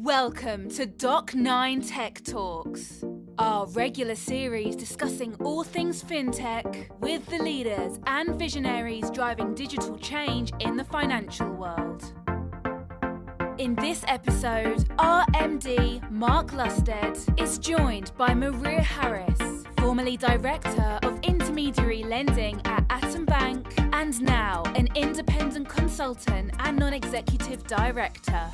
Welcome to Doc9 Tech Talks, our regular series discussing all things fintech with the leaders and visionaries driving digital change in the financial world. In this episode, our MD, Mark Lusted, is joined by Maria Harris, formerly Director of Intermediary Lending at 9's Bank, and now an independent consultant and non-executive director.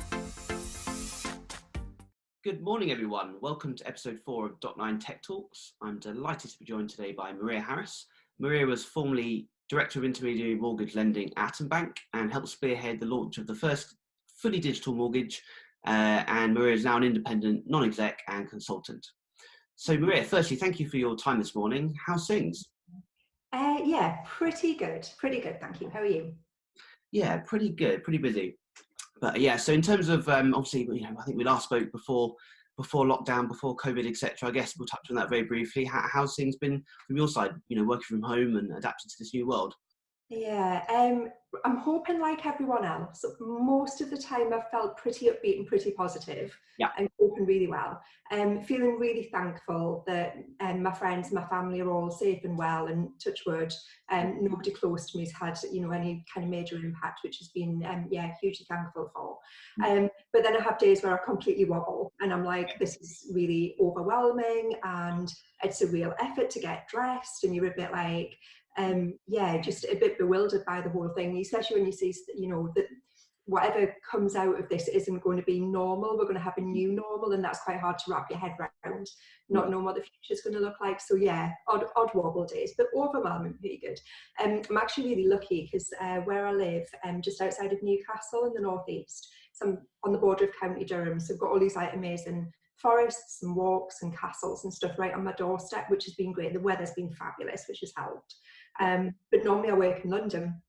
Good morning, everyone. Welcome to episode 4 of Doc9 Tech Talks. I'm delighted to be joined today by Maria Harris. Maria was formerly Director of Intermediary Mortgage Lending at 9's Bank and helped spearhead the launch of the first fully digital mortgage. And Maria is now an independent non-exec and consultant. So Maria, firstly, thank you for your time this morning. How's things? Yeah, pretty good. Thank you. How are you? Yeah, pretty good, pretty busy. But yeah, so in terms of obviously, I think we last spoke before lockdown, before COVID, etc. I guess we'll touch on that very briefly. How's things been from your side? Working from home and adapting to this new world. Yeah, I'm hoping like everyone else, most of the time I've felt pretty upbeat and pretty positive. Yeah. And coping really well. Feeling really thankful that my friends, my family are all safe and well, and touch wood, nobody close to me has had any kind of major impact, which has been hugely thankful for. But then I have days where I completely wobble and I'm like, this is really overwhelming and it's a real effort to get dressed, and you're a bit like just a bit bewildered by the whole thing, especially when you see that whatever comes out of this isn't going to be normal. We're going to have a new normal, and that's quite hard to wrap your head around, not knowing what the future's going to look like. So yeah, odd wobble days, but overwhelming pretty good. I'm actually really lucky because where I live, just outside of Newcastle in the northeast, so I'm on the border of County Durham, so I've got all these like amazing forests and walks and castles and stuff right on my doorstep, which has been great. The weather's been fabulous, which has helped. But normally I work in London,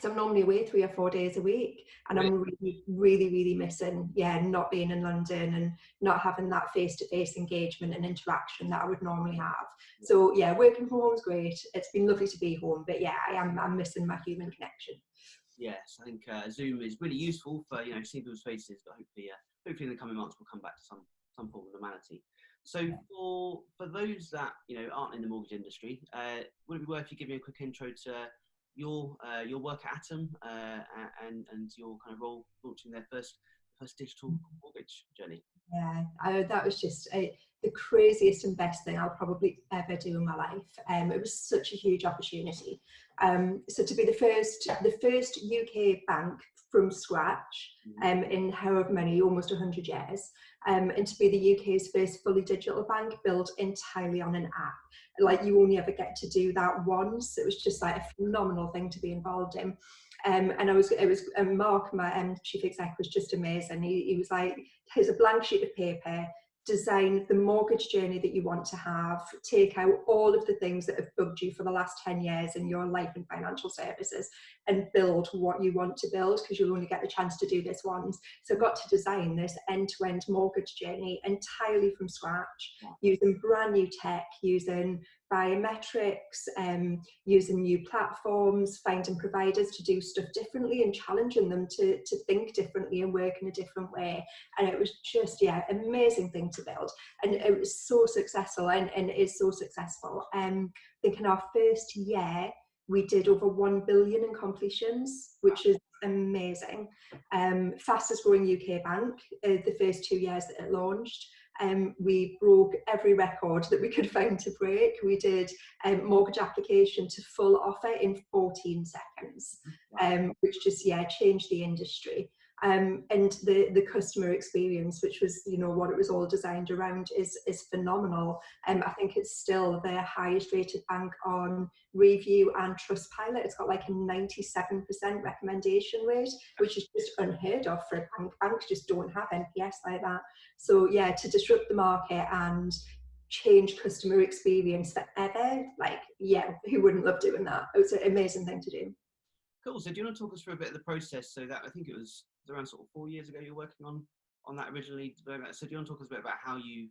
so I'm normally away 3 or 4 days a week, and I'm really missing not being in London and not having that face-to-face engagement and interaction that I would normally have. So yeah, working from home is great. It's been lovely to be home, but yeah, I'm missing my human connection. Yes, I think Zoom is really useful for seeing people's faces, but hopefully in the coming months we'll come back to some form of normality. So for those that aren't in the mortgage industry, would it be worth you giving a quick intro to your work at 9's and your kind of role launching their first digital mortgage journey? Yeah, that was just the craziest and best thing I'll probably ever do in my life. It was such a huge opportunity. So to be the first UK bank from scratch in however many, almost 100 years, and to be the UK's first fully digital bank built entirely on an app. Like, you only ever get to do that once. It was just like a phenomenal thing to be involved in. And it was Mark, my chief exec, was just amazing. He was like, here's a blank sheet of paper, design the mortgage journey that you want to have, take out all of the things that have bugged you for the last 10 years in your life and financial services, and build what you want to build, because you'll only get the chance to do this once. So I got to design this end-to-end mortgage journey entirely from scratch, using brand new tech, using biometrics, using new platforms, finding providers to do stuff differently and challenging them to think differently and work in a different way. And it was just, amazing thing to build. And it was so successful, and it is so successful. I think in our first year, we did over 1 billion in completions, which is amazing. Fastest growing UK bank, the first 2 years that it launched. We broke every record that we could find to break. We did mortgage application to full offer in 14 seconds, which just changed the industry. And the customer experience, which was what it was all designed around, is phenomenal. I think it's still the highest rated bank on Review and Trustpilot. It's got like a 97% recommendation rate, which is just unheard of for a bank. Banks just don't have NPS like that. So yeah, to disrupt the market and change customer experience forever, who wouldn't love doing that? It was an amazing thing to do. Cool. So do you want to talk us through a bit of the process? So that, I think it was around sort of 4 years ago you're working on that originally. So do you want to talk us a bit about how you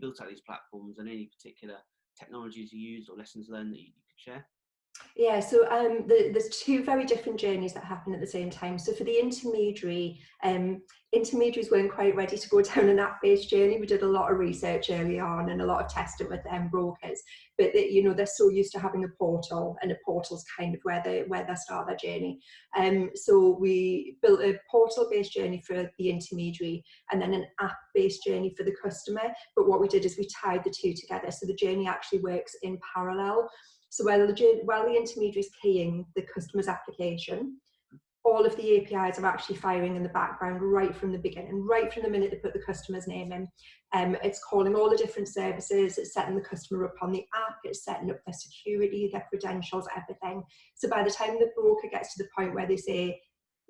built out these platforms and any particular technologies you used or lessons learned that you could share? Yeah, so there's two very different journeys that happen at the same time. So for the intermediary, intermediaries weren't quite ready to go down an app-based journey. We did a lot of research early on and a lot of testing with brokers, but they're so used to having a portal, and a portal's kind of where they start their journey. So we built a portal-based journey for the intermediary, and then an app-based journey for the customer. But what we did is we tied the two together, so the journey actually works in parallel. So while the intermediary is keying the customer's application, all of the APIs are actually firing in the background right from the beginning, right from the minute they put the customer's name in. It's calling all the different services, it's setting the customer up on the app, it's setting up their security, their credentials, everything. So by the time the broker gets to the point where they say,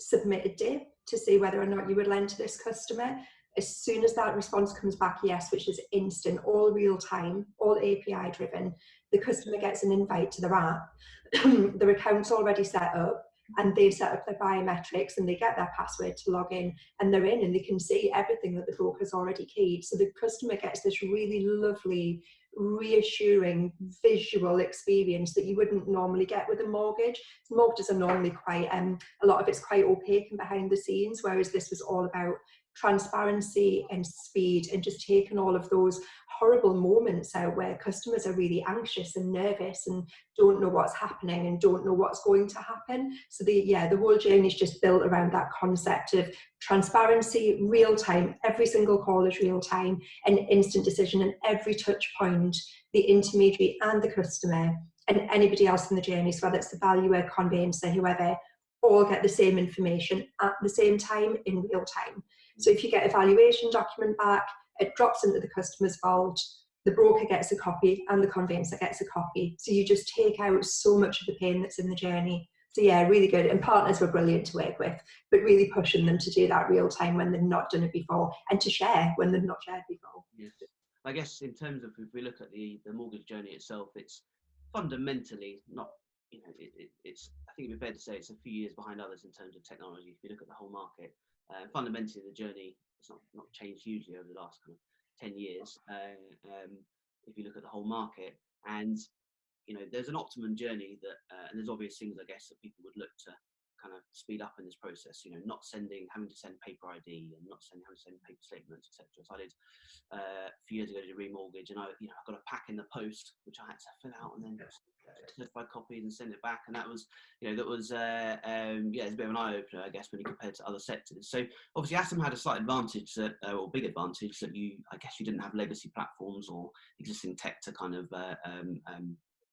submit a DIP to see whether or not you would lend to this customer, as soon as that response comes back, yes, which is instant, all real time, all API driven, the customer gets an invite to their app. Their account's already set up, and they've set up their biometrics, and they get their password to log in, and they're in, and they can see everything that the broker's already keyed. So the customer gets this really lovely, reassuring visual experience that you wouldn't normally get with a mortgage. Mortgages are normally quite, a lot of it's quite opaque and behind the scenes, whereas this was all about transparency and speed, and just taking all of those horrible moments out where customers are really anxious and nervous and don't know what's happening and don't know what's going to happen. So the whole journey is just built around that concept of transparency, real time, every single call is real time, and instant decision, and every touch point, the intermediary and the customer and anybody else in the journey, so whether it's the valuer, conveyancer, whoever, all get the same information at the same time in real time. So if you get a valuation document back, it drops into the customer's vault, the broker gets a copy and the conveyancer gets a copy. So you just take out so much of the pain that's in the journey. So yeah, really good. And partners were brilliant to work with, but really pushing them to do that real time when they've not done it before, and to share when they've not shared before. Yes. I guess in terms of, if we look at the mortgage journey itself, it's fundamentally not, it's, I think it'd be fair to say it's a few years behind others in terms of technology. If you look at the whole market, fundamentally the journey has not changed hugely over the last kind of 10 years. If you look at the whole market, and there's an optimum journey that, and there's obvious things I guess that people would look to kind of speed up in this process. Not having to send paper ID, and not having to send paper statements, etc. So I did a few years ago to remortgage, and I got a pack in the post which I had to fill out and then certified copies and send it back, and that was it's a bit of an eye opener, I guess, when you compare to other sectors. So obviously ATOM had a slight advantage that, or big advantage, that you didn't have legacy platforms or existing tech to kind of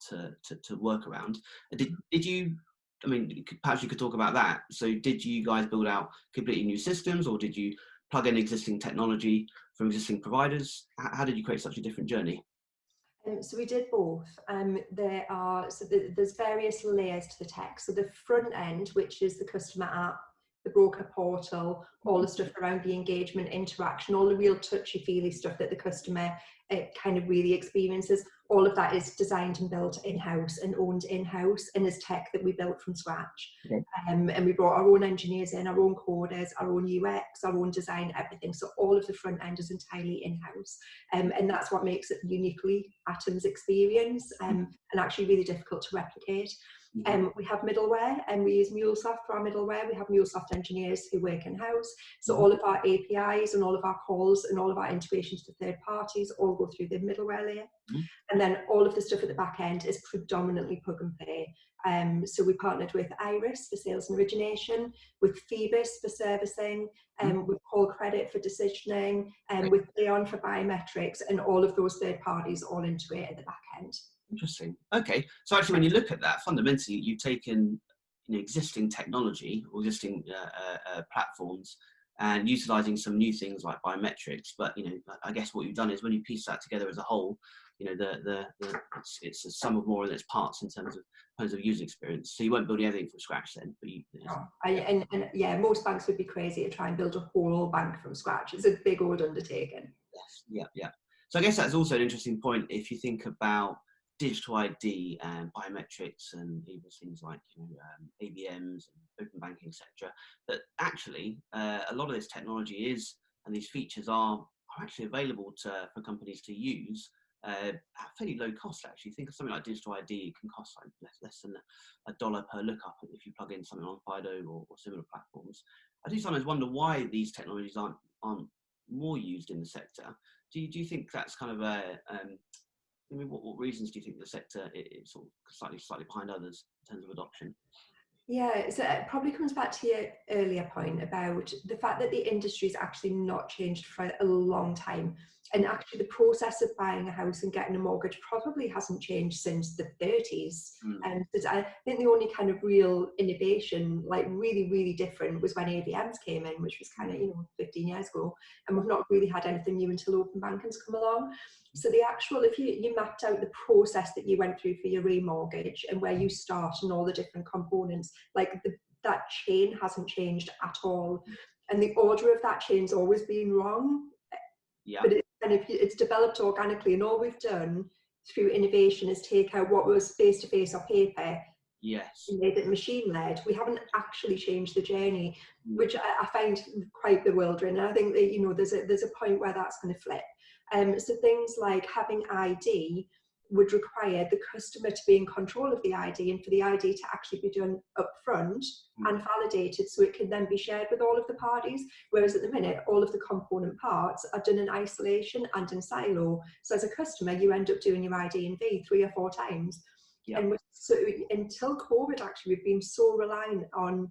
to work around. Did you? I mean, perhaps you could talk about that. So did you guys build out completely new systems, or did you plug in existing technology from existing providers? How did you create such a different journey? So we did both. There's various layers to the tech. So the front end, which is the customer app, the broker portal, all the stuff around the engagement, interaction, all the real touchy-feely stuff that the customer kind of really experiences, all of that is designed and built in-house and owned in-house, and is tech that we built from scratch. Okay. And we brought our own engineers in, our own coders, our own UX, our own design, everything. So all of the front end is entirely in-house. And that's what makes it uniquely ATOM's experience, and actually really difficult to replicate. We have middleware, and we use MuleSoft for our middleware. We have MuleSoft engineers who work in-house. So all of our APIs and all of our calls and all of our integrations to third parties all go through the middleware layer. And then all of the stuff at the back end is predominantly plug and play. So we partnered with Iris for sales and origination, with Phoebus for servicing, with Call Credit for decisioning, and with Leon for biometrics, and all of those third parties all integrate at the back end. Interesting. Okay, so actually, when you look at that, fundamentally, you've taken existing technology or existing platforms and utilizing some new things like biometrics. But I guess what you've done is, when you piece that together as a whole, it's a sum of more of its parts in terms of user experience. So you won't build everything from scratch then. But yeah, most banks would be crazy to try and build a whole bank from scratch. It's a big old undertaking. Yes. Yeah. So I guess that's also an interesting point if you think about digital ID and biometrics and even things like ABMs and open banking, etc. That actually a lot of this technology and these features are actually available for companies to use at fairly low cost, actually. Think of something like digital ID. It can cost like less than $1 per lookup if you plug in something on Fido or similar platforms. I do sometimes wonder why these technologies aren't more used in the sector. Do you think that's kind of I mean, what reasons do you think the sector is sort of slightly behind others in terms of adoption? Yeah, so it probably comes back to your earlier point about the fact that the industry's actually not changed for a long time. And actually the process of buying a house and getting a mortgage probably hasn't changed since the 30s. And I think the only kind of real innovation, like really, really different, was when AVMs came in, which was kind of, 15 years ago. And we've not really had anything new until open banking's come along. So the actual, if you mapped out the process that you went through for your remortgage and where you start and all the different components, like that chain hasn't changed at all. And the order of that chain's always been wrong. Yeah. But it's developed organically, and all we've done through innovation is take out what was face-to-face or paper, Yes, and made it machine-led. We haven't actually changed the journey, which I find quite bewildering. And I think that there's a point where that's going to flip. So things like having ID would require the customer to be in control of the ID and for the ID to actually be done upfront and validated so it can then be shared with all of the parties. Whereas at the minute, all of the component parts are done in isolation and in silo. So as a customer, you end up doing your ID and V 3 or 4 times. Yeah. And so until COVID, actually, we've been so reliant on,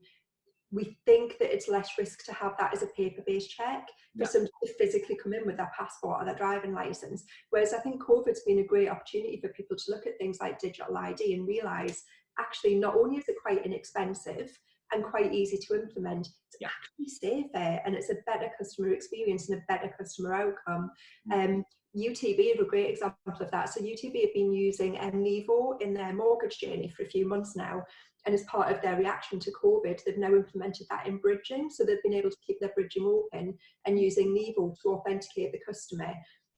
we think that it's less risk to have that as a paper-based check for somebody to physically come in with their passport or their driving license. Whereas I think COVID's been a great opportunity for people to look at things like digital ID and realise, actually, not only is it quite inexpensive and quite easy to implement, it's actually safer and it's a better customer experience and a better customer outcome. UTB are a great example of that. So UTB have been using Nevo in their mortgage journey for a few months now. And as part of their reaction to COVID, they've now implemented that in bridging. So they've been able to keep their bridging open and using Nevo to authenticate the customer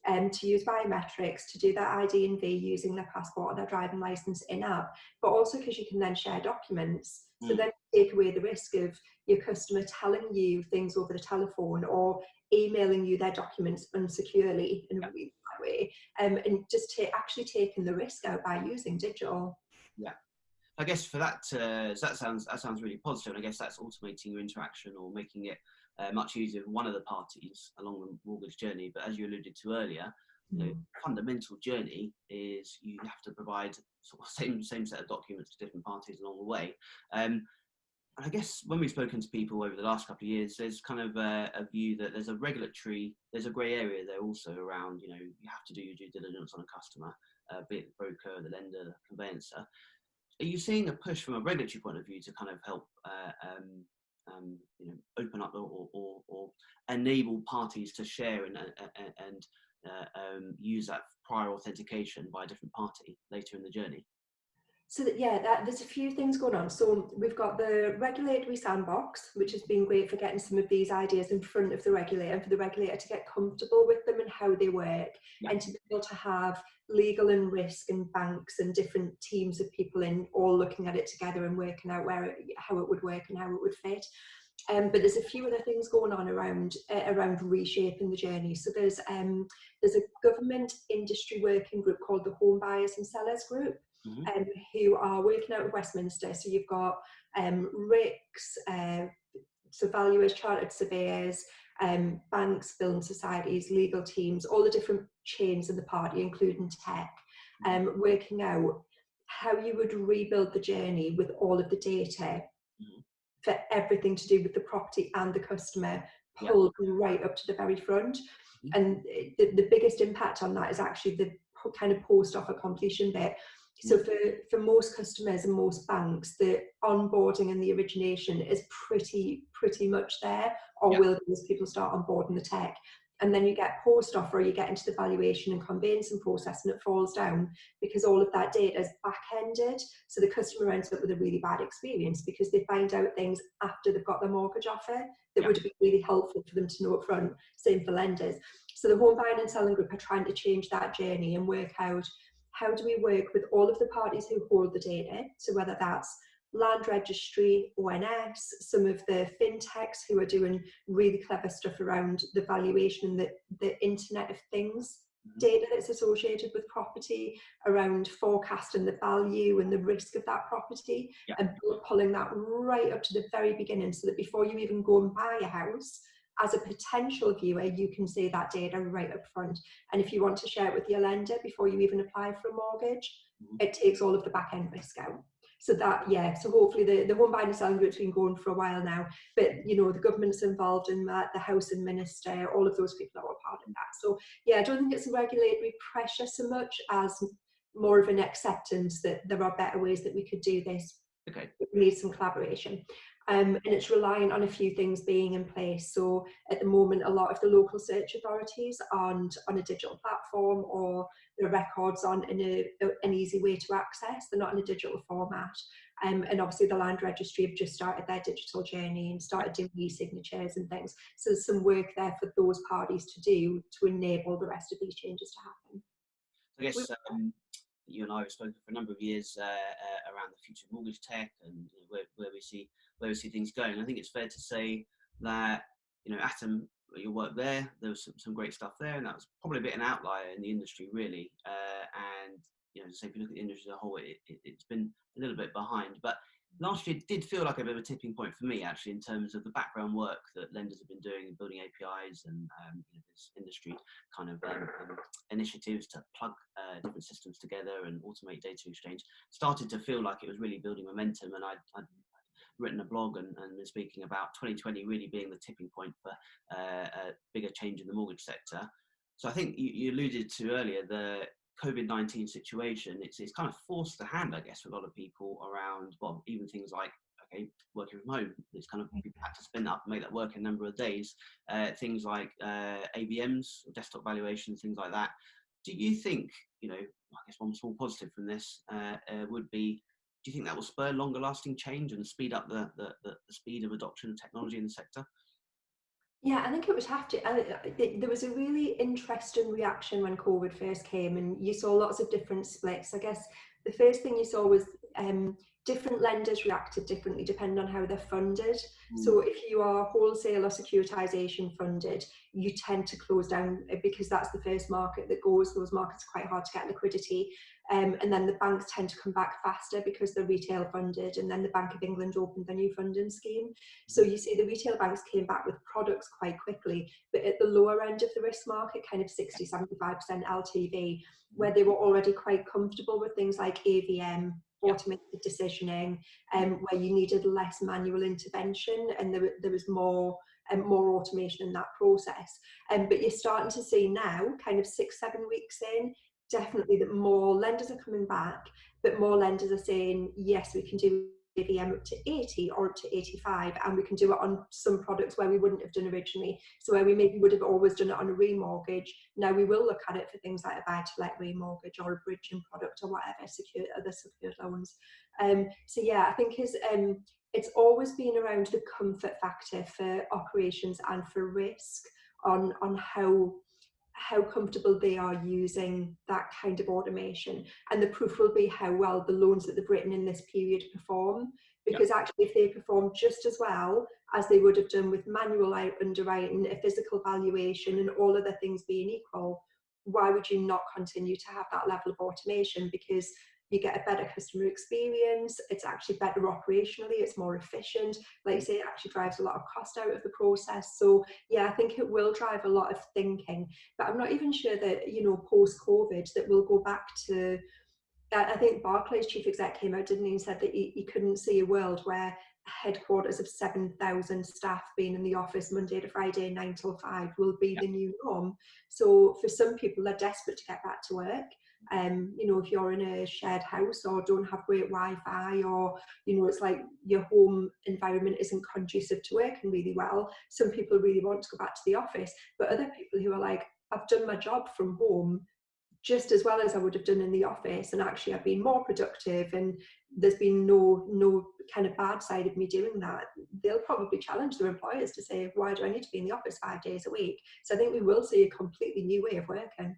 and to use biometrics, to do their ID and V using their passport or their driving license in-app, but also because you can then share documents. So then take away the risk of your customer telling you things over the telephone or emailing you their documents unsecurely in a really bad way, and just actually taking the risk out by using digital. Yeah. I guess for that, that sounds really positive. And I guess that's automating your interaction or making it much easier for one of the parties along the mortgage journey. But as you alluded to earlier, the fundamental journey is you have to provide sort of same set of documents to different parties along the way. And I guess when we've spoken to people over the last couple of years, there's kind of a view that there's a grey area there also around, you have to do your due diligence on a customer, be it the broker, the lender, the conveyancer. Are you seeing a push from a regulatory point of view to kind of help open up or enable parties to share and use that prior authentication by a different party later in the journey? So there's a few things going on. So we've got the regulatory sandbox, which has been great for getting some of these ideas in front of the regulator and for the regulator to get comfortable with them and how they work, and to be able to have legal and risk and banks and different teams of people in all looking at it together and working out how it would work and how it would fit. But there's a few other things going on around reshaping the journey. So there's a government industry working group called the Home Buyers and Sellers Group, who are working out of Westminster. So you've got RICS, so valuers, chartered surveyors, banks, building societies, legal teams, all the different chains in the party, including tech, working out how you would rebuild the journey with all of the data for everything to do with the property and the customer pulled right up to the very front. And the biggest impact on that is actually the kind of post-offer completion bit. So for most customers and most banks, the onboarding and the origination is pretty much there, or will be as people start onboarding the tech. And then you get post-offer, you get into the valuation and conveyancing process, and it falls down because all of that data is back-ended. So the customer ends up with a really bad experience because they find out things after they've got their mortgage offer that would be really helpful for them to know up front. Same for lenders. So the Home Buying and Selling Group are trying to change that journey and work out, how do we work with all of the parties who hold the data? So whether that's land registry, ONS, some of the fintechs who are doing really clever stuff around the valuation and the Internet of Things data that's associated with property around forecasting the value and the risk of that property, Yeah. and pulling that right up to the very beginning, so that before you even go and buy a house, as a potential viewer, you can see that data right up front. And if you want to share it with your lender before you even apply for a mortgage, it takes all of the back end risk out. So that, yeah, so hopefully the home buying and selling route's been going for a while now, but the government's involved in that, the housing minister, all of those people are all part of that. So yeah, I don't think it's a regulatory pressure so much as more of an acceptance that there are better ways that we could do this. Okay. We need some collaboration. And it's relying on a few things being in place. So at the moment, a lot of the local search authorities aren't on a digital platform, or the records aren't in an easy way to access. They're not in a digital format. And obviously the Land Registry have just started their digital journey and started doing e-signatures and things. So there's some work there for those parties to do to enable the rest of these changes to happen. I guess you and I have spoken for a number of years around the future of mortgage tech and where we see things going. I think it's fair to say that Atom, your work there was some great stuff there, and that was probably a bit an outlier in the industry, really. And so if you look at the industry as a whole, it's been a little bit behind. But last year did feel like a bit of a tipping point for me, actually, in terms of the background work that lenders have been doing in building APIs and this industry kind of initiatives to plug different systems together and automate data exchange started to feel like it was really building momentum. And I'd written a blog and been speaking about 2020 really being the tipping point for a bigger change in the mortgage sector. So I think you alluded to earlier the COVID-19 situation. It's kind of forced the hand, I guess, for a lot of people around, well, even things like, okay, working from home. It's kind of people had to spin up and make that work in a number of days. Things like AVMs, desktop valuations, things like that. Do you think, I guess one small positive from this would be, do you think that will spur longer lasting change and speed up the speed of adoption of technology in the sector? Yeah, I think it would have to. There was a really interesting reaction when COVID first came, and you saw lots of different splits. I guess the first thing you saw was different lenders reacted differently depending on how they're funded. So if you are wholesale or securitization funded, you tend to close down because that's the first market that goes. Those markets are quite hard to get liquidity. And then the banks tend to come back faster because they're retail funded, and then the Bank of England opened their new funding scheme. So you see the retail banks came back with products quite quickly, but at the lower end of the risk market, kind of 60-75% LTV, where they were already quite comfortable with things like AVM, automated decisioning, where you needed less manual intervention, and there was more automation in that process. But you're starting to see now, kind of 6-7 weeks in, definitely that more lenders are coming back, but more lenders are saying, yes, we can do AVM up to 80 or up to 85, and we can do it on some products where we wouldn't have done originally. So where we maybe would have always done it on a remortgage, now we will look at it for things like a buy-to-let remortgage or a bridging product or whatever, other secured loans. So yeah, I think it's always been around the comfort factor for operations and for risk on how comfortable they are using that kind of automation, and the proof will be how well the loans that they've written in this period perform, because actually if they perform just as well as they would have done with manual underwriting, a physical valuation, and all other things being equal, why would you not continue to have that level of automation? Because you get a better customer experience, it's actually better operationally, it's more efficient. Like you say, it actually drives a lot of cost out of the process. So yeah, I think it will drive a lot of thinking, but I'm not even sure that, post-COVID, that we'll go back to, I think Barclays chief exec came out, didn't he, and said that he couldn't see a world where headquarters of 7,000 staff being in the office Monday to Friday, 9 till 5 will be the new norm. So for some people, they're desperate to get back to work. If you're in a shared house or don't have great Wi-Fi, or it's like your home environment isn't conducive to working really well, some people really want to go back to the office. But other people who are like, I've done my job from home just as well as I would have done in the office, and actually I've been more productive, and there's been no kind of bad side of me doing that, they'll probably challenge their employers to say, why do I need to be in the office 5 days a week? So I think we will see a completely new way of working.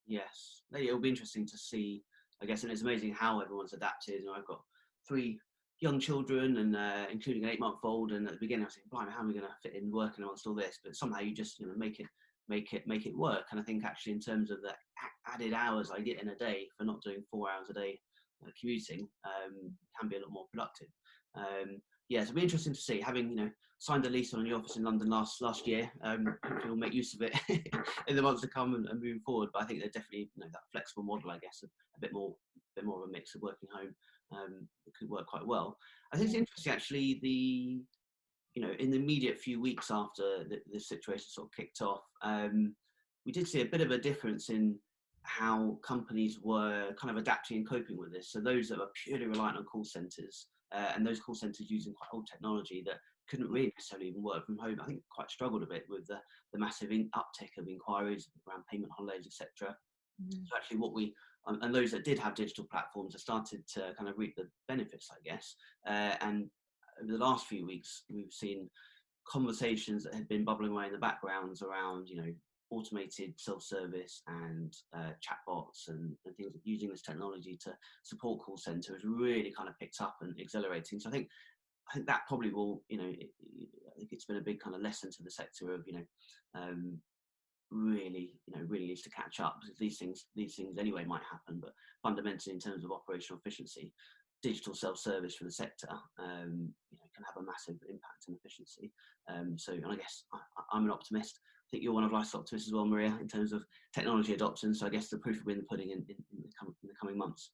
Yes, it'll be interesting to see, I guess, and it's amazing how everyone's adapted. I've got 3 young children, and including an 8-month-old, and at the beginning I was thinking, blimey, how am I going to fit in working amongst all this? But somehow you just make make it work. And I think actually in terms of the added hours I get in a day for not doing 4 hours a day commuting, can be a lot more productive. Yeah, so it'll be interesting to see, having signed a lease on a new office in London last year. Hopefully we'll make use of it in the months to come and moving forward. But I think there's definitely that flexible model, I guess, a bit more of a mix of working home, that could work quite well. I think it's interesting actually, in the immediate few weeks after the situation sort of kicked off, we did see a bit of a difference in how companies were kind of adapting and coping with this. So those that were purely reliant on call centres, and those call centres using quite old technology that couldn't really necessarily even work from home, I think quite struggled a bit with the massive uptick of inquiries around payment holidays, etc. So actually and those that did have digital platforms have started to kind of reap the benefits, I guess. And over the last few weeks, we've seen conversations that had been bubbling away in the backgrounds around, automated self-service and chatbots and things, using this technology to support call centres really kind of picked up and accelerating. So I think that probably will, I think it's been a big kind of lesson to the sector of, really needs to catch up, because these things anyway might happen, but fundamentally in terms of operational efficiency, digital self-service for the sector, can have a massive impact on efficiency. So, and I guess I'm an optimist. I think you're one of life's optimists as well, Maria, in terms of technology adoption. So I guess the proof will be in the pudding in the coming months.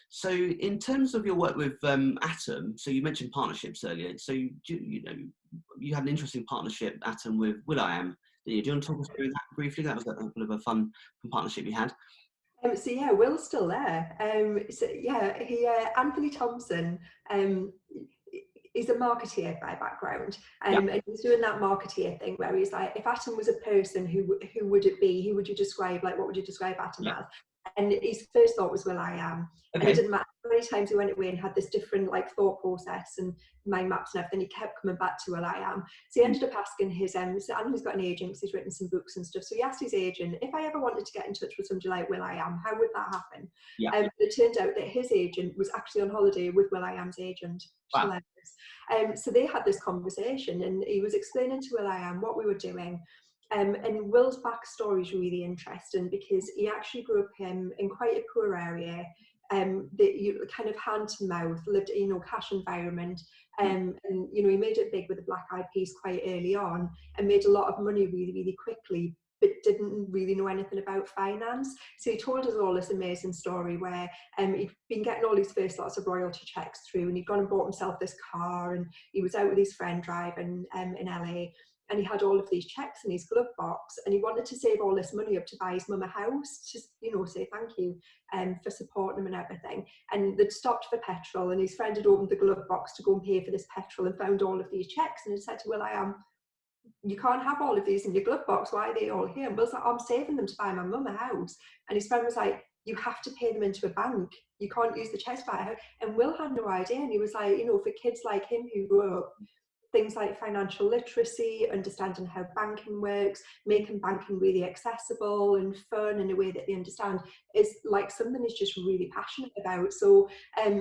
So in terms of your work with Atom, so you mentioned partnerships earlier. So you had an interesting partnership, Atom, with Will.i.am. Do you want to talk us through that briefly? That was a bit of a fun partnership you had. So yeah, Will's still there. So yeah, Anthony Thompson, he's a marketeer by background, and he's doing that marketeer thing where he's like, if Atom was a person, who would it be? Who would you describe? Like, what would you describe Atom as? And his first thought was Will.i.am. And it didn't matter how many times he went away and had this different thought process and mind maps and everything, he kept coming back to Will.i.am. So he ended up asking his, so Anthony's got an agent because he's written some books and stuff. So he asked his agent, if I ever wanted to get in touch with somebody like Will.i.am, how would that happen? It turned out that his agent was actually on holiday with Will.i.am's agent. Wow. So they had this conversation and he was explaining to Will.i.am what we were doing. And Will's backstory is really interesting because he actually grew up in quite a poor area, that you kind of hand to mouth, lived cash environment, and he made it big with the Black Eyed Peas quite early on and made a lot of money really, really quickly, but didn't really know anything about finance. So he told us all this amazing story where he'd been getting all these first lots of royalty checks through, and he'd gone and bought himself this car, and he was out with his friend driving in LA. And he had all of these checks in his glove box, and he wanted to save all this money up to buy his mum a house, just say thank you for supporting him and everything. And they'd stopped for petrol, and his friend had opened the glove box to go and pay for this petrol and found all of these checks, and had said to Will.i.am, you can't have all of these in your glove box, why are they all here? And Will's like, I'm saving them to buy my mum a house. And his friend was like, you have to pay them into a bank, you can't use the checks to buy a house. And Will had no idea, and he was like, for kids like him who grew up, things like financial literacy, understanding how banking works, making banking really accessible and fun in a way that they understand is something he's just really passionate about. So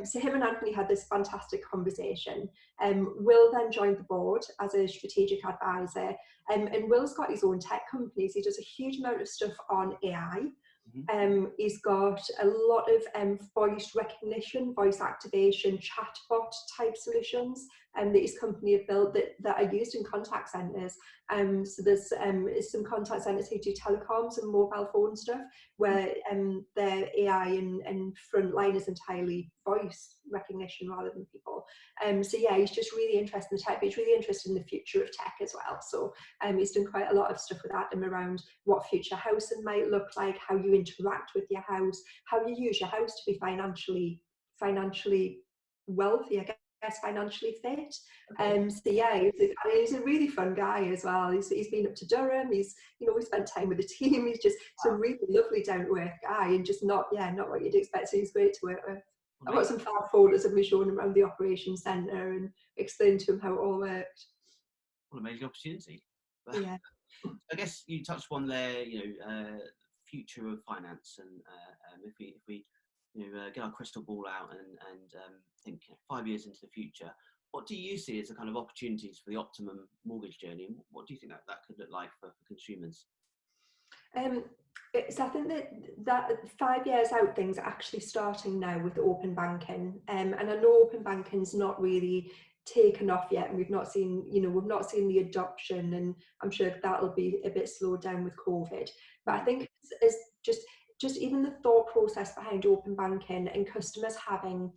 so him and Anthony had this fantastic conversation. Will then joined the board as a strategic advisor, and Will's got his own tech companies. He does a huge amount of stuff on AI. He's got a lot of voice recognition, voice activation, chatbot type solutions that his company have built that are used in contact centres. So there's some contact centres who do telecoms and mobile phone stuff where their AI and frontline is entirely voice recognition rather than people. So yeah, he's just really interested in tech, but he's really interested in the future of tech as well. So he's done quite a lot of stuff with Adam around what future housing might look like, how you interact with your house, how you use your house to be financially wealthy, I guess, financially fit. So yeah, he's a really fun guy as well. He's been up to Durham. We spent time with the team. He's just a really lovely, down to earth guy, and just not what you'd expect. So he's great to work with. I've got some fab photos of me showing him around the operations centre and explaining to him how it all worked. What an amazing opportunity. Yeah. I guess you touched on there, future of finance, and if we get our crystal ball out and think 5 years into the future, what do you see as the kind of opportunities for the optimum mortgage journey, and what do you think that could look like for consumers? So I think that 5 years out things are actually starting now with open banking, and I know open banking's not really taken off yet, and we've not seen the adoption, and I'm sure that'll be a bit slowed down with COVID. But I think it's just even the thought process behind open banking and customers having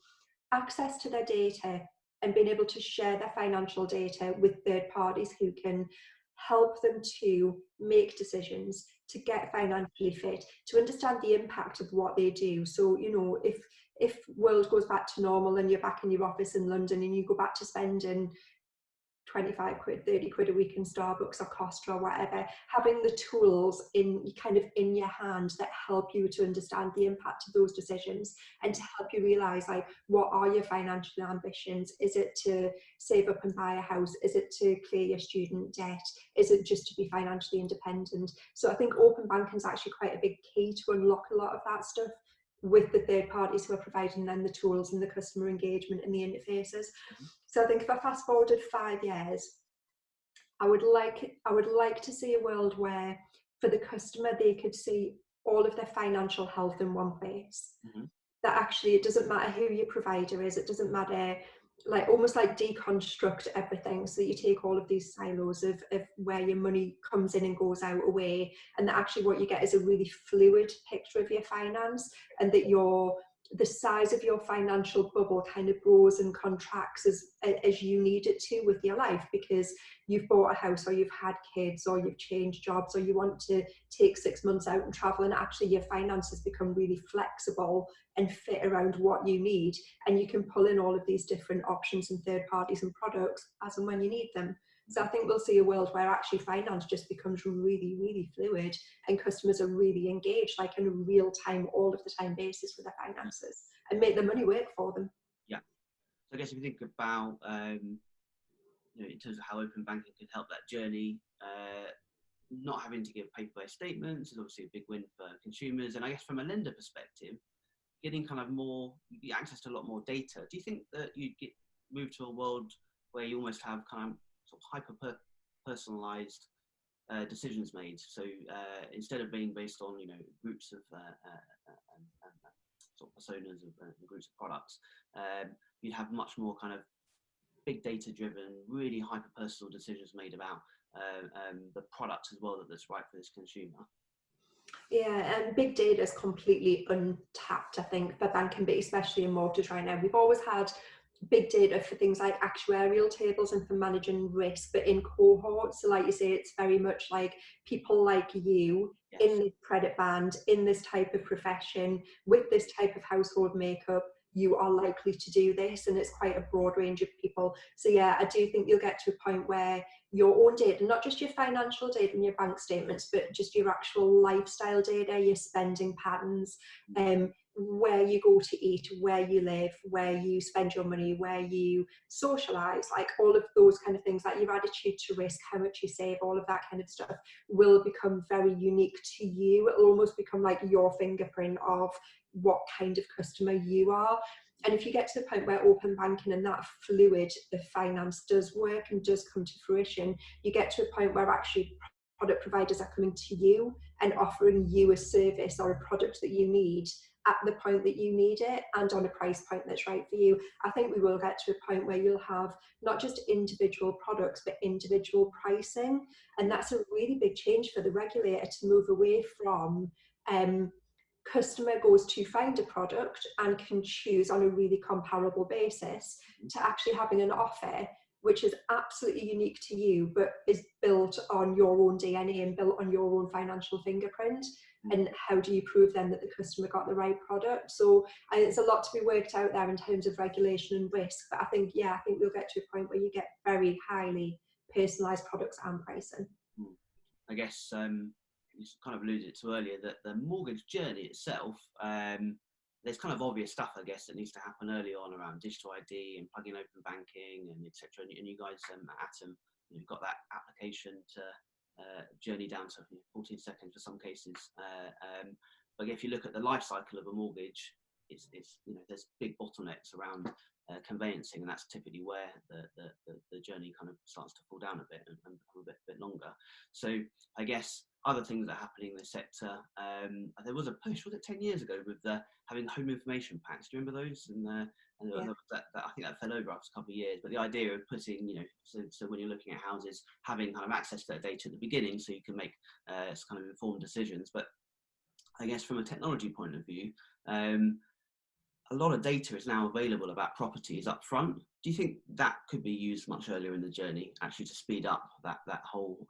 access to their data and being able to share their financial data with third parties who can help them to make decisions, to get financially fit, to understand the impact of what they do. So, if world goes back to normal and you're back in your office in London and you go back to spending 25 quid, 30 quid a week in Starbucks or Costa or whatever, having the tools in your hand that help you to understand the impact of those decisions and to help you realize, like, what are your financial ambitions? Is it to save up and buy a house? Is it to clear your student debt? Is it just to be financially independent? So I think open banking is actually quite a big key to unlock a lot of that stuff with the third parties who are providing then the tools and the customer engagement and the interfaces. So I think if I fast forwarded 5 years, I would like to see a world where for the customer they could see all of their financial health in one place. That actually it doesn't matter who your provider is, it doesn't matter, like almost like deconstruct everything so that you take all of these silos of where your money comes in and goes out away, and that actually what you get is a really fluid picture of your finance, and that the size of your financial bubble kind of grows and contracts as you need it to with your life, because you've bought a house or you've had kids or you've changed jobs or you want to take 6 months out and travel, and actually your finances become really flexible and fit around what you need, and you can pull in all of these different options and third parties and products as and when you need them. So I think we'll see a world where actually finance just becomes really, really fluid and customers are really engaged, like in a real time, all of the time basis with their finances, and make the money work for them. Yeah. So I guess if you think about, in terms of how open banking could help that journey, not having to give paper-based statements is obviously a big win for consumers. And I guess from a lender perspective, getting kind of more access to a lot more data. Do you think that you'd move to a world where you almost have kind of sort of hyper-personalized decisions made? So instead of being based on groups of sort of personas of groups of products, you'd have much more kind of big data driven, really hyper-personal decisions made about the product as well that's right for this consumer. Yeah, and big data is completely untapped, I think, for banking, but especially in mortgage right now. We've always had big data for things like actuarial tables and for managing risk, but in cohorts. So like you say, it's very much like people like you, yes, in this credit band, in this type of profession, with this type of household makeup, you are likely to do this, and it's quite a broad range of people. So yeah, I do think you'll get to a point where your own data, not just your financial data and your bank statements, but just your actual lifestyle data, your spending patterns, where you go to eat, where you live, where you spend your money, where you socialize, like all of those kind of things, like your attitude to risk, how much you save, all of that kind of stuff will become very unique to you. It'll almost become like your fingerprint of what kind of customer you are. And if you get to the point where open banking and that fluid of finance does work and does come to fruition, you get to a point where actually product providers are coming to you and offering you a service or a product that you need at the point that you need it and on a price point that's right for you. I think we will get to a point where you'll have not just individual products, but individual pricing. And that's a really big change for the regulator to move away from customer goes to find a product and can choose on a really comparable basis to actually having an offer which is absolutely unique to you, but is built on your own DNA and built on your own financial fingerprint. And how do you prove then that the customer got the right product? So it's a lot to be worked out there in terms of regulation and risk. But I think we'll get to a point where you get very highly personalised products and pricing. I guess you kind of alluded to earlier that the mortgage journey itself, there's kind of obvious stuff, I guess, that needs to happen early on around digital ID and plugging open banking and etc. And you guys at Atom, you've got that application to journey down to 14 seconds for some cases. But if you look at the life cycle of a mortgage, it's there's big bottlenecks around conveyancing, and that's typically where the journey kind of starts to fall down a bit and become a bit longer. So I guess other things that are happening in the sector, there was a push, was it 10 years ago, with having home information packs? Do you remember those? And that I think that fell over after a couple of years. But the idea of putting, so when you're looking at houses, having kind of access to that data at the beginning, so you can make kind of informed decisions. But I guess from a technology point of view, a lot of data is now available about properties up front. Do you think that could be used much earlier in the journey, actually, to speed up that whole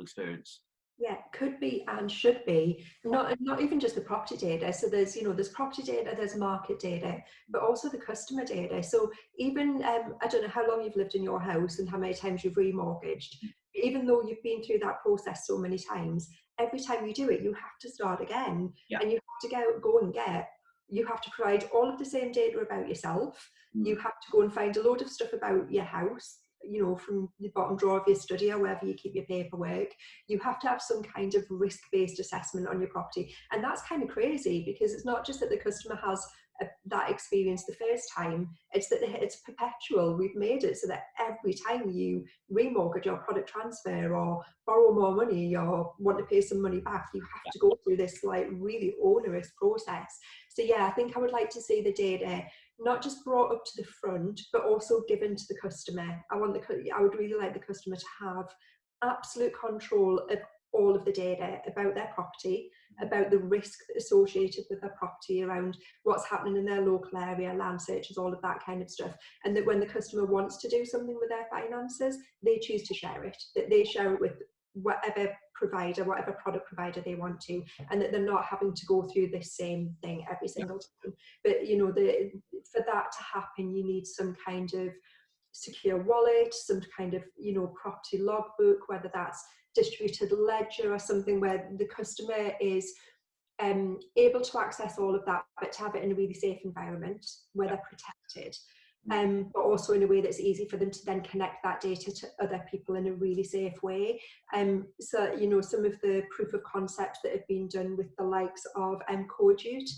experience? Yeah, could be and should be. Not even just the property data. So there's property data, there's market data, but also the customer data. So even I don't know how long you've lived in your house and how many times you've remortgaged. Even though you've been through that process so many times, every time you do it, you have to start again, and you have to go and get. You have to provide all of the same data about yourself. You have to go and find a load of stuff about your house, from the bottom drawer of your study or wherever you keep your paperwork. You have to have some kind of risk-based assessment on your property. And that's kind of crazy, because it's not just that the customer has that experience the first time, it's that it's perpetual. We've made it so that every time you remortgage or product transfer or borrow more money or want to pay some money back, you have to go through this really onerous process. So yeah, I think I would like to see the data not just brought up to the front, but also given to the customer. I would really like the customer to have absolute control of all of the data about their property, about the risk associated with their property, around what's happening in their local area, land searches, all of that kind of stuff. And that when the customer wants to do something with their finances, they choose to share it, that they share it with whatever provider, whatever product provider they want to, and that they're not having to go through this same thing every single time. But for that to happen, you need some kind of secure wallet, some kind of property logbook, whether that's distributed ledger or something, where the customer is able to access all of that, but to have it in a really safe environment where they're protected. But also in a way that's easy for them to then connect that data to other people in a really safe way. So some of the proof of concept that have been done with the likes of Codute,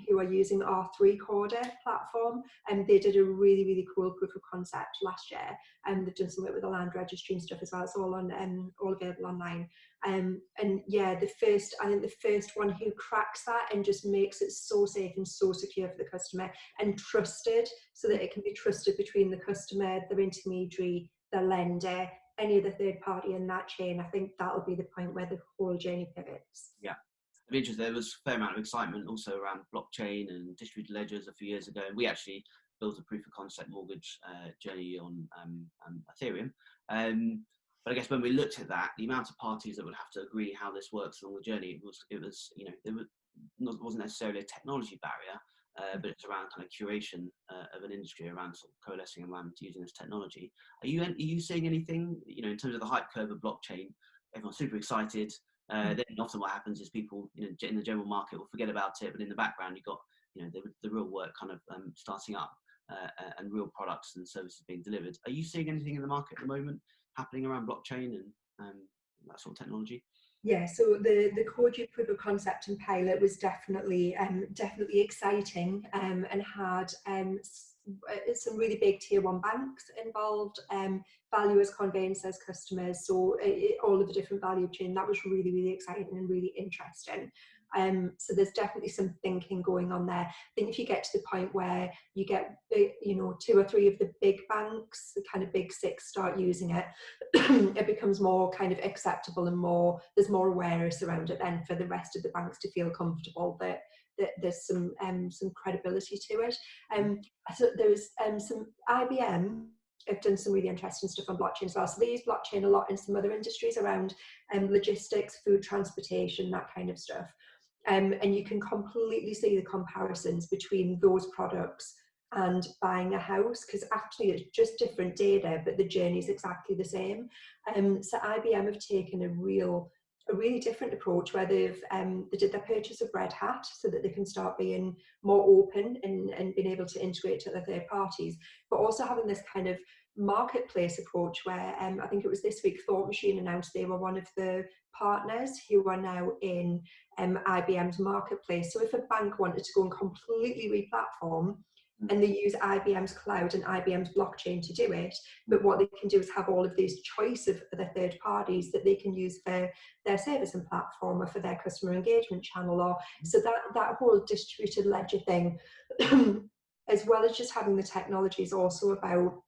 who are using our 3Corder platform, and they did a really, really cool proof of concept last year, and they've done some work with the land registry and stuff as well. It's all available online. And yeah, I think the first one who cracks that and just makes it so safe and so secure for the customer and trusted, so that it can be trusted between the customer, their intermediary, the lender, any other third party in that chain. I think that'll be the point where the whole journey pivots. Yeah. I'm interested. There was a fair amount of excitement also around blockchain and distributed ledgers a few years ago. And we actually built a proof of concept mortgage journey on Ethereum. But I guess when we looked at that, the amount of parties that would have to agree how this works along the journey, it wasn't necessarily a technology barrier, but it's around kind of curation of an industry around sort of coalescing around using this technology. Are you seeing anything, in terms of the hype curve of blockchain? Everyone's super excited. Then often what happens is people in the general market will forget about it, but in the background you've got the real work kind of starting up and real products and services being delivered. Are you seeing anything in the market at the moment happening around blockchain and that sort of technology? Yeah, so the Codute proof of concept and pilot was definitely exciting, and had some really big tier one banks involved, valuers, conveyancers, customers, so all of the different value chain. That was really, really exciting and really interesting. So there's definitely some thinking going on there. I think if you get to the point where you get 2 or 3 of the big banks, the kind of big 6, start using it, it becomes more kind of acceptable and there's more awareness around it then for the rest of the banks to feel comfortable that there's some credibility to it. So there's some IBM have done some really interesting stuff on blockchain as well. So they use blockchain a lot in some other industries around logistics, food, transportation, that kind of stuff. And you can completely see the comparisons between those products and buying a house, because actually it's just different data, but the journey is exactly the same. So IBM have taken a really different approach, where they did their purchase of Red Hat so that they can start being more open and being able to integrate to other third parties, but also having this kind of marketplace approach where I think it was this week Thought Machine announced they were one of the partners who are now in IBM's marketplace. So if a bank wanted to go and completely re-platform, and they use IBM's cloud and IBM's blockchain to do it. But what they can do is have all of these choice of the third parties that they can use for their service and platform or for their customer engagement channel. Or so that whole distributed ledger thing, as well as just having the technology, is also about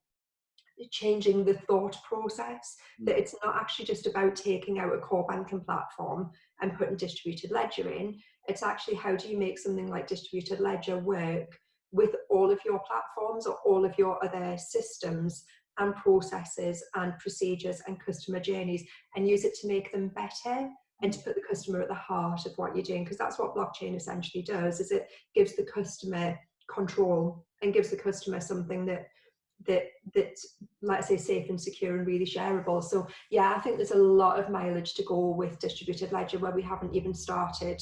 changing the thought process, that it's not actually just about taking out a core banking platform and putting distributed ledger in. It's actually, how do you make something like distributed ledger work with all of your platforms or all of your other systems and processes and procedures and customer journeys, and use it to make them better and to put the customer at the heart of what you're doing. Because that's what blockchain essentially does, is it gives the customer control and gives the customer something that's, like I say, safe and secure and really shareable. So yeah, I think there's a lot of mileage to go with distributed ledger, where we haven't even started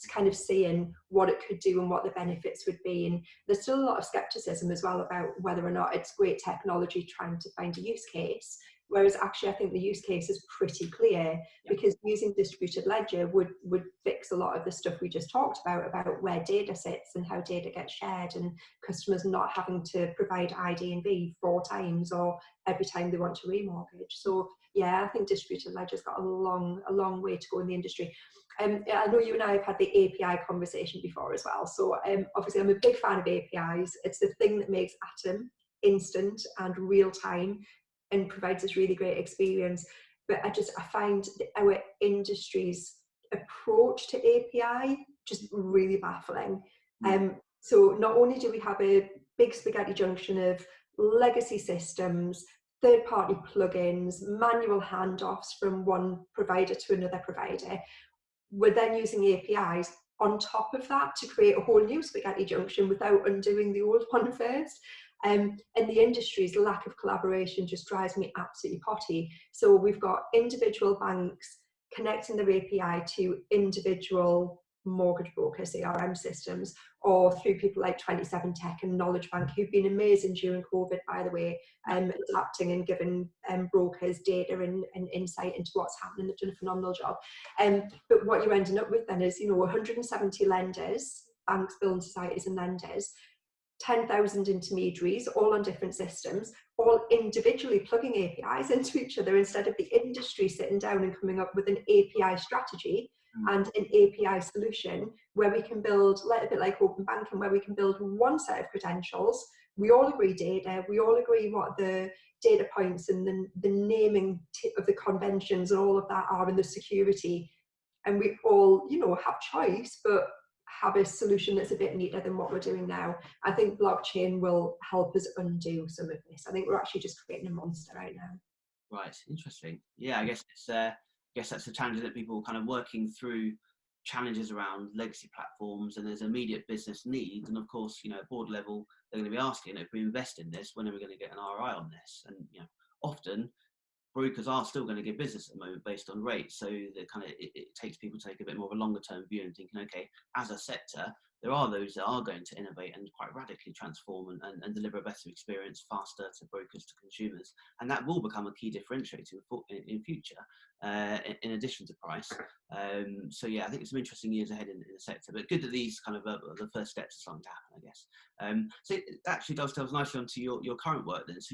kind of seeing what it could do and what the benefits would be. And there's still a lot of skepticism as well about whether or not it's great technology trying to find a use case. Whereas actually, I think the use case is pretty clear, because using distributed ledger would fix a lot of the stuff we just talked about where data sits and how data gets shared, and customers not having to provide ID and B 4 times or every time they want to remortgage. So yeah, I think distributed ledger's got a long way to go in the industry. I know you and I have had the API conversation before as well. So obviously, I'm a big fan of APIs. It's the thing that makes Atom instant and real time and provides this really great experience. But I find our industry's approach to API just really baffling. So not only do we have a big spaghetti junction of legacy systems, third-party plugins, manual handoffs from one provider to another provider, we're then using APIs on top of that to create a whole new spaghetti junction without undoing the old one first. And the industry's lack of collaboration just drives me absolutely potty. So we've got individual banks connecting their API to individual mortgage broker CRM systems, or through people like 27 Tech and Knowledge Bank, who've been amazing during COVID, by the way, adapting and giving brokers data and insight into what's happening. They've done a phenomenal job. But what you're ending up with then is, 170 lenders, banks, building societies and lenders, 10,000 intermediaries, all on different systems, all individually plugging APIs into each other, instead of the industry sitting down and coming up with an API strategy and an API solution where we can build, a bit like open banking, where we can build one set of credentials. We all agree data, we all agree what the data points and the naming of the conventions and all of that are, and the security. And we all, have choice, but have a solution that's a bit neater than what we're doing now. I think blockchain will help us undo some of this. I think we're actually just creating a monster right now. Right, interesting. Yeah, I guess that's the challenge, that people kind of working through challenges around legacy platforms, and there's immediate business needs, and of course, at board level, they're going to be asking, if we invest in this, when are we going to get an ROI on this? And often brokers are still going to give business at the moment based on rates, so that kind of it takes people to take a bit more of a longer term view and thinking, okay, as a sector, there are those that are going to innovate and quite radically transform and deliver a better experience faster to brokers, to consumers, and that will become a key differentiator in future, in addition to price. So yeah, I think it's some interesting years ahead in the sector, but good that these kind of the first steps are starting to happen, I guess. So it actually dovetails nicely onto your current work then. So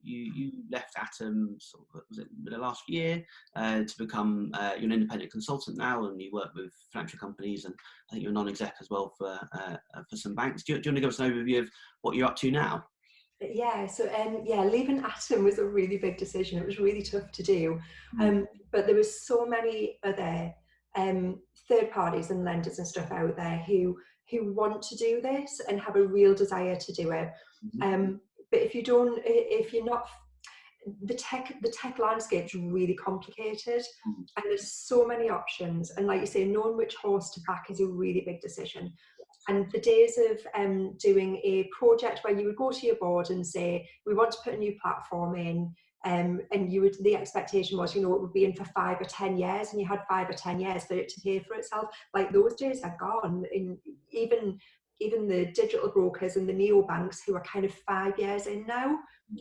you left Atom, was it the last year, to become you're an independent consultant now, and you work with financial companies, and I think you're a non-exec as well for some banks. Do you want to give us an overview of what you're up to now? Yeah, so leaving Atom was a really big decision. It was really tough to do, but there was so many other third parties and lenders and stuff out there who want to do this and have a real desire to do it. But if you're not, the tech landscape's really complicated, and there's so many options, and like you say, knowing which horse to back is a really big decision. And the days of doing a project where you would go to your board and say, we want to put a new platform in, and the expectation was, it would be in for 5 or 10 years, and you had 5 or 10 years for it to pay for itself. Like, those days are gone. And even even the digital brokers and the neobanks who are kind of 5 years in now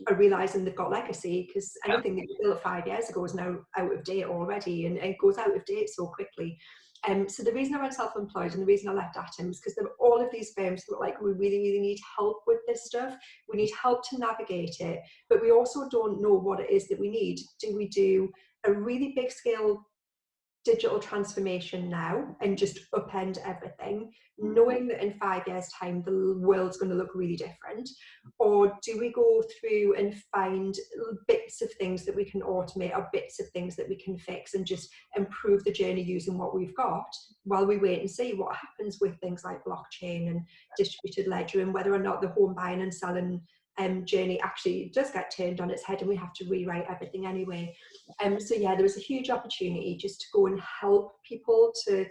are realising they've got legacy, because anything that you built 5 years ago is now out of date already, and it goes out of date so quickly. So the reason I went self-employed and the reason I left Atom is because there were all of these firms who were like, we really, really need help with this stuff. We need help to navigate it, but we also don't know what it is that we need. Do we do a really big scale digital transformation now and just upend everything, knowing that in 5 years' time the world's going to look really different? Or do we go through and find bits of things that we can automate or bits of things that we can fix and just improve the journey using what we've got, while we wait and see what happens with things like blockchain and distributed ledger, and whether or not the home buying and selling journey actually does get turned on its head and we have to rewrite everything anyway. So yeah, there was a huge opportunity just to go and help people to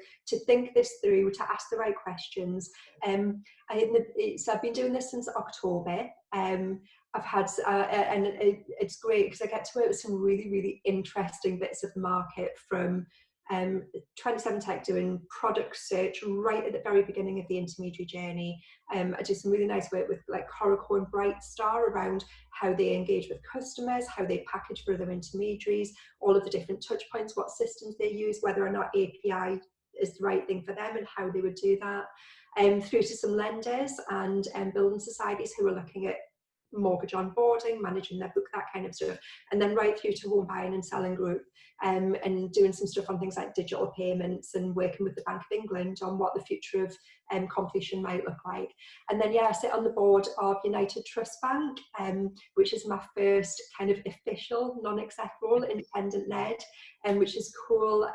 think this through, to ask the right questions. I've been doing this since October. I've had, and it's great because I get to work with some really, really interesting bits of the market, from 27 Tech doing product search right at the very beginning of the intermediary journey. I did some really nice work with like Coracle and Brightstar around how they engage with customers, how they package for other intermediaries, all of the different touch points, what systems they use, whether or not API is the right thing for them and how they would do that. Through to some lenders and building societies who are looking at mortgage onboarding, managing their book, that kind of stuff, and then right through to home buying and selling group, and doing some stuff on things like digital payments and working with the Bank of England on what the future of completion might look like. And then I sit on the board of United Trust Bank, which is my first kind of official non-exec role, independent led, which is cool.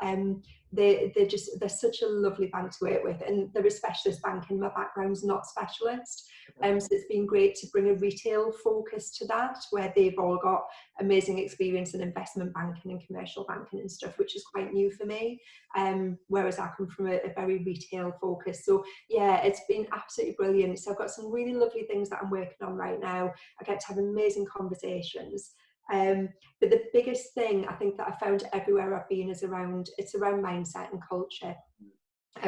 They're such a lovely bank to work with, and they're a specialist bank, and my background's not specialist. So it's been great to bring a retail focus to that, where they've all got amazing experience in investment banking and commercial banking and stuff, which is quite new for me. Whereas I come from a very retail focus. So yeah, it's been absolutely brilliant. So I've got some really lovely things that I'm working on right now. I get to have amazing conversations. But the biggest thing I think that I found everywhere I've been is around mindset and culture.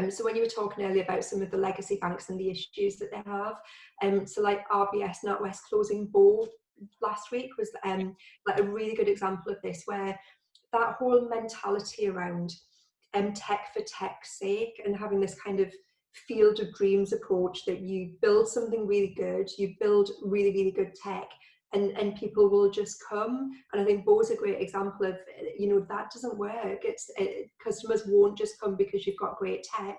So when you were talking earlier about some of the legacy banks and the issues that they have, so like RBS, NatWest closing Bow last week was like a really good example of this, where that whole mentality around tech for tech's sake, and having this kind of field of dreams approach, that you build something really good, you build really, really good tech, and people will just come. And I think Bow's a great example of, that doesn't work. Customers won't just come because you've got great tech.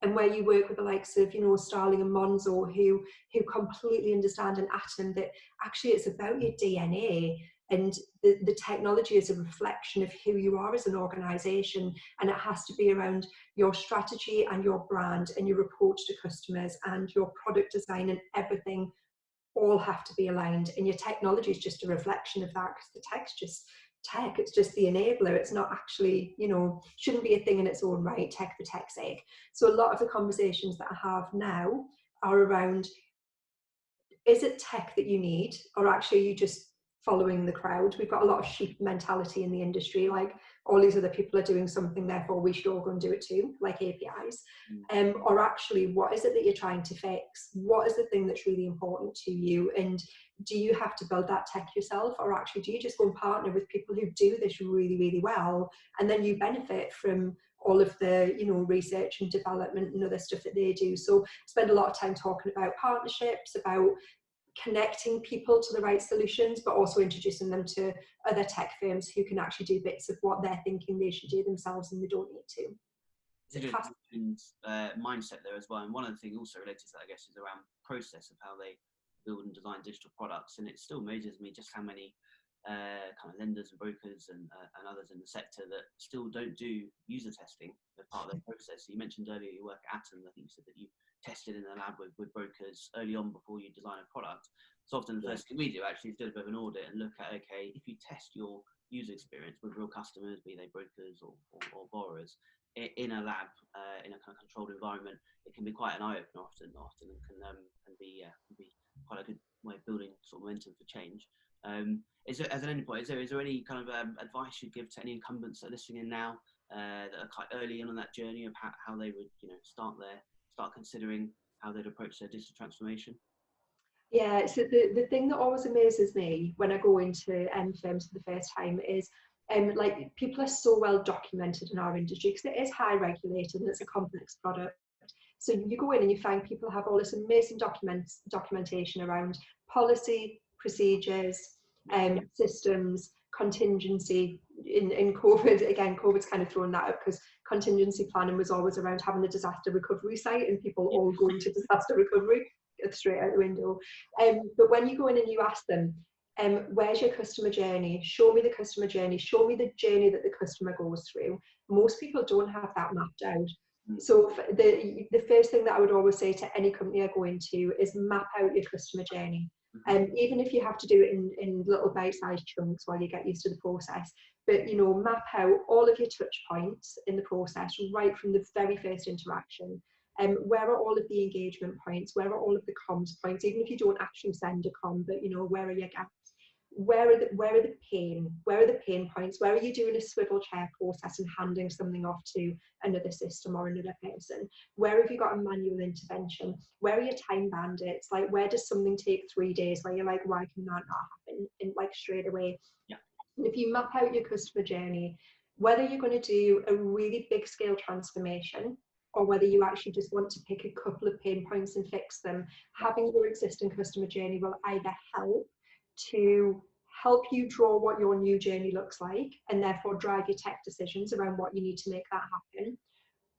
And where you work with the likes of, Starling and Monzo, who completely understand an Atom that actually it's about your DNA, and the technology is a reflection of who you are as an organisation, and it has to be around your strategy and your brand and your approach to customers and your product design, and everything all have to be aligned. And your technology is just a reflection of that, because the tech's just tech, it's just the enabler. It's not actually, shouldn't be a thing in its own right, tech for tech's sake. So a lot of the conversations that I have now are around, is it tech that you need, or actually are you just following the crowd? We've got a lot of sheep mentality in the industry, like all these other people are doing something, therefore we should all go and do it too, like APIs. Or actually, what is it that you're trying to fix? What is the thing that's really important to you? And do you have to build that tech yourself, or actually do you just go and partner with people who do this really, really well, and then you benefit from all of the research and development and other stuff that they do? So I spend a lot of time talking about partnerships, about connecting people to the right solutions, but also introducing them to other tech firms who can actually do bits of what they're thinking they should do themselves and they don't need to. Mindset there as well. And one of the things also related to that, I guess, is around process of how they build and design digital products. And it still amazes me just how many kind of lenders and brokers and others in the sector that still don't do user testing as part of their process. So you mentioned earlier you work at Atom. I think you said that you tested in the lab with brokers early on before you design a product. So often the first thing we do actually is do a bit of an audit and look at, okay, if you test your user experience with real customers, be they brokers or borrowers, in a lab, in a kind of controlled environment, it can be quite an eye-opener often, and can be quite a good way of building sort of momentum for change. Is there, as an endpoint, is there any kind of advice you'd give to any incumbents that are listening in now that are quite early on that journey of how they would start considering how they'd approach their digital transformation? Yeah, so the thing that always amazes me when I go into firms for the first time is like people are so well documented in our industry because it is high regulated and it's a complex product. So you go in and you find people have all this amazing documentation around policy, procedures, systems, contingency. In COVID, again, COVID's kind of thrown that up because contingency planning was always around having a disaster recovery site and people all going to disaster recovery straight out the window. But when you go in and you ask them, where's your customer journey? Show me the customer journey. Show me the journey that the customer goes through. Most people don't have that mapped out. So the first thing that I would always say to any company I go into is map out your customer journey. Even if you have to do it in little bite-sized chunks while you get used to the process, but map out all of your touch points in the process right from the very first interaction. Where are all of the engagement points? Where are all of the comms points? Even if you don't actually send a comm, but where are your gaps? Where are the pain points? Where are you doing a swivel chair process and handing something off to another system or another person? Where have you got a manual intervention? Where are your time bandits? Like, where does something take 3 days where you're like, why can that not happen in like straight away? Yeah. And if you map out your customer journey, whether you're going to do a really big scale transformation or whether you actually just want to pick a couple of pain points and fix them, having your existing customer journey will either help you draw what your new journey looks like and therefore drive your tech decisions around what you need to make that happen,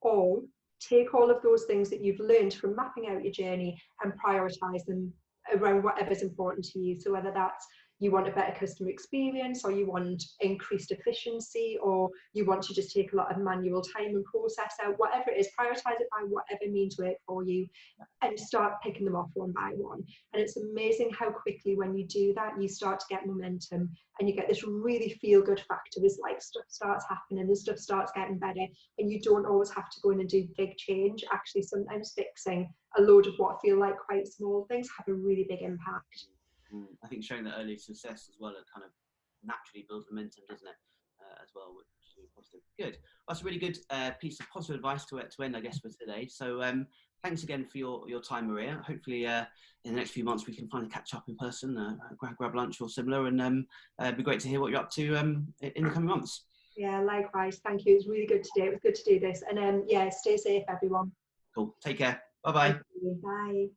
or take all of those things that you've learned from mapping out your journey and prioritize them around whatever's important to you. So whether that's you want a better customer experience, or you want increased efficiency, or you want to just take a lot of manual time and process out, whatever it is, prioritize it by whatever means work for you and start picking them off one by one. And it's amazing how quickly when you do that, you start to get momentum and you get this really feel good factor as like stuff starts happening and stuff starts getting better, and you don't always have to go in and do big change. Actually, sometimes fixing a load of what feel like quite small things have a really big impact. I think showing that early success as well, it kind of naturally builds momentum, doesn't it? As well, which is really positive. Good. Well, that's a really good piece of positive advice to end, I guess, for today. So thanks again for your time, Maria. Hopefully in the next few months we can finally catch up in person, grab lunch or similar, and it'd be great to hear what you're up to in the coming months. Yeah, likewise. Thank you. It was really good today. It was good to do this. And yeah, stay safe, everyone. Cool. Take care. Bye-bye. Bye.